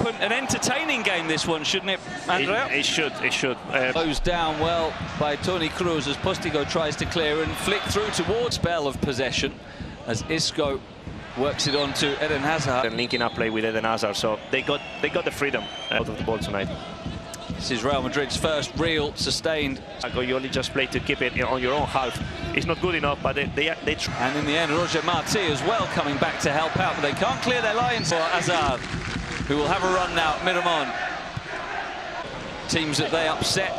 open and entertaining game, this one, shouldn't it, Andrea? It should. Closed down well by Toni Kroos as Postigo tries to clear and flick through towards spell of possession as Isco works it on to Eden Hazard. And linking up play with Eden Hazard, so they got the freedom out of the ball tonight. This is Real Madrid's first real sustained. You only just play to keep it on your own half. It's not good enough, but they try. And in the end, Roger Marti as well coming back to help out, but they can't clear their lines for Hazard, who will have a run now at Miramon. Teams that they upset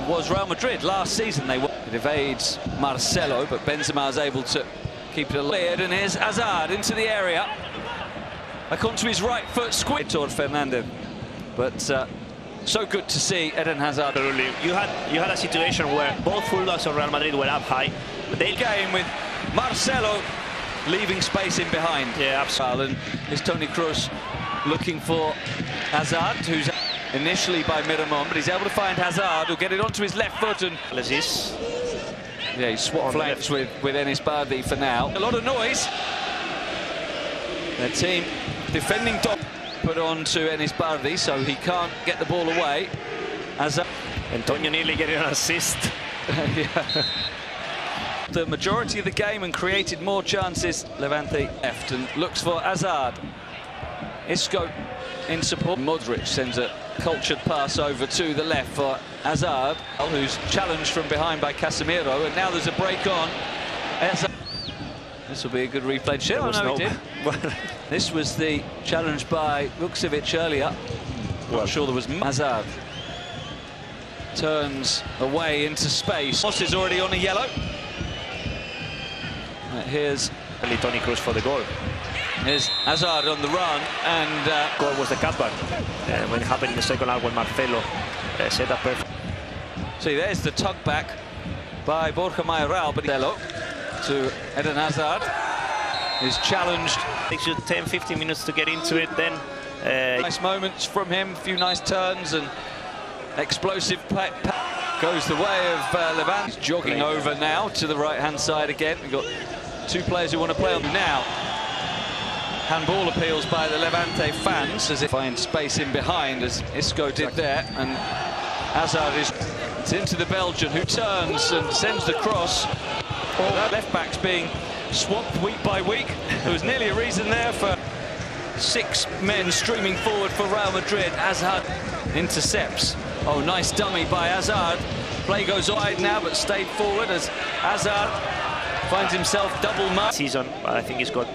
was Real Madrid last season. It evades Marcelo, but Benzema is able to keep it cleared, and here's Hazard into the area. Back onto his right foot, squid toward Fernandez. But so good to see Eden Hazard. You had a situation where both fullbacks of Real Madrid were up high. But they game with Marcelo leaving space in behind. Yeah, absolutely. And here's Toni Kroos looking for Hazard, who's initially by Miramon, but he's able to find Hazard, who'll get it onto his left foot. And yeah, he swapped flanks with Enis Bardi for now. A lot of noise. Their team defending top put on to Enis Bardi, so he can't get the ball away. Antonio nearly getting an assist. Yeah. The majority of the game and created more chances. Levante left and looks for Hazard. Isco in support. Modric sends a cultured pass over to the left for Hazard, who's challenged from behind by Casemiro, and now there's a break on. This will be a good replay. He did. This was the challenge by Vukcevic earlier. Not sure there was Hazard. Turns away into space. Moss is already on a yellow. Here's Toni Kroos for the goal. Here's Hazard on the run, and goal was the cutback. When it happened in the second half when Marcelo set up perfect. See, there's the tug back by Borja Mayoral, but to Eden Hazard is challenged. Takes you 10-15 minutes to get into it, then nice moments from him, a few nice turns and explosive goes the way of Levante. He's jogging over now to the right-hand side again. We've got two players who want to play on now. Handball appeals by the Levante fans as it finds space in behind, as Isco did there, and Hazard is into the Belgian, who turns and sends the cross. That left back's being swapped week by week. There was nearly a reason there for 6 men streaming forward for Real Madrid. Hazard intercepts. Oh, nice dummy by Hazard. Play goes wide now, but stayed forward as Hazard finds himself double marked. Season, I think he's got,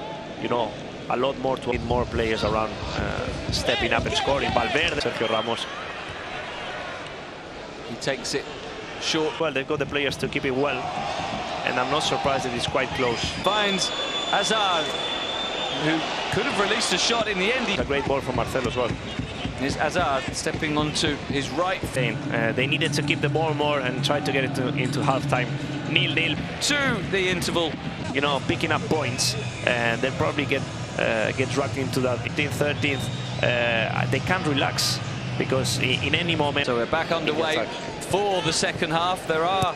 you know, a lot more to more players around stepping up and scoring. Valverde, Sergio Ramos. He takes it short. Well, they've got the players to keep it well, and I'm not surprised that it's quite close. Finds Hazard, who could have released a shot in the end. A great ball from Marcelo as well. Here's Hazard stepping onto his right. They needed to keep the ball more and try to get it into half-time. 0-0 to the interval. You know, picking up points, and they'll probably get dragged into that 15th, 13th. They can't relax because in any moment. So we're back underway for the second half. There are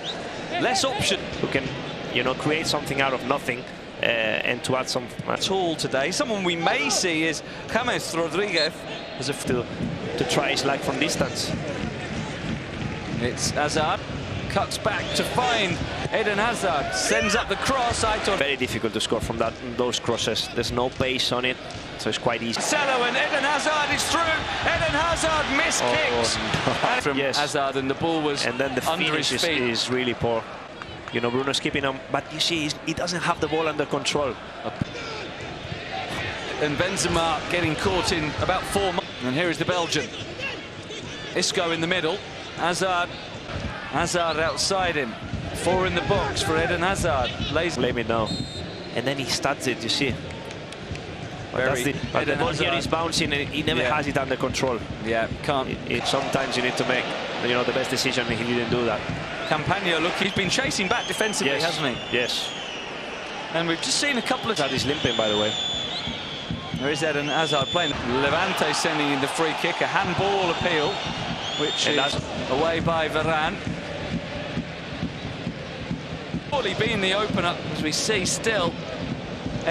less options. Who can, you know, create something out of nothing and to add some tool today. Someone we may see is James Rodriguez as if to try his luck from distance. It's Hazard. Cuts back to find Eden Hazard, sends up the cross. Very difficult to score from those crosses. There's no pace on it, so it's quite easy. Marcelo and Eden Hazard is through. Eden Hazard missed kicks no. from Hazard, and the ball was and then the finish is really poor. You know, Bruno's keeping him, but you see, he doesn't have the ball under control. And Benzema getting caught in about 4 months. And here is the Belgian. Isco in the middle. Hazard outside him. 4 in the box for Eden Hazard. Blame it now. And then he studs it, you see. But the ball here is bouncing and he never has it under control. Yeah, can't. Sometimes you need to make, you know, the best decision, and he didn't do that. Campagna, look, he's been chasing back defensively, hasn't he? Yes. And we've just seen a couple of... That is limping, by the way. There is Eden Hazard playing. Levante sending in the free kick, a handball appeal, which is away by Varane. Surely being the opener, as we see still,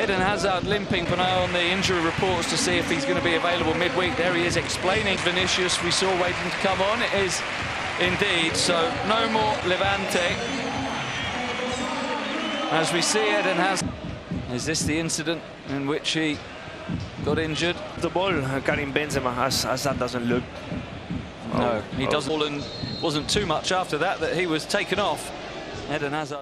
Eden Hazard limping, but now on the injury reports to see if he's going to be available midweek. There he is explaining Vinicius we saw waiting to come on. It is indeed. So no more Levante. As we see Eden Hazard. Is this the incident in which he got injured? The ball, Karim Benzema, as that doesn't look. No, he doesn't. And wasn't too much after that he was taken off. Eden Hazard.